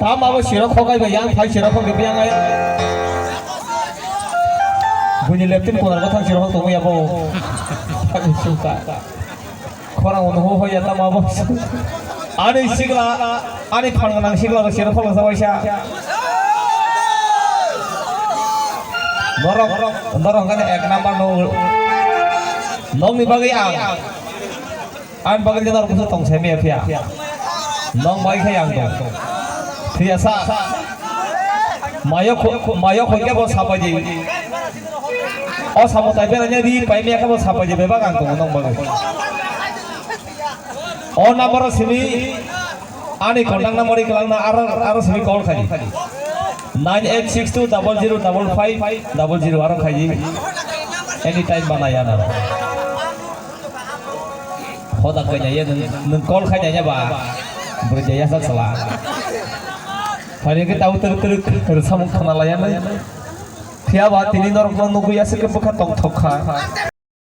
Tama sira khogai ba yang phai sira khog bi yang ai bunyi leptin ko na thang sira khog to ya bo phai suka khorang on ho ya tama bo ani sigla ani khang nang sigla sira khog sa baisa norong kan ek number nong ni bagi an bagal janar ko tong se me phia nong mai khayang to Biasa, mayo ke bos apa je? Oh sama tapi nanya di paime ke bos apa je? Bebas kan tuh nong bagus. Oh nomor sini, ani kontak nomor ikelang na arah sini call kali. 9862 005500 arah kali. Anytime mana ya na? Hodak kayaknya neng call kayaknya ba berjaya salah. Hari kita tahu terus bersama kenal layan. Tiap hari ini orang nunggu ya sekepekat tong toka.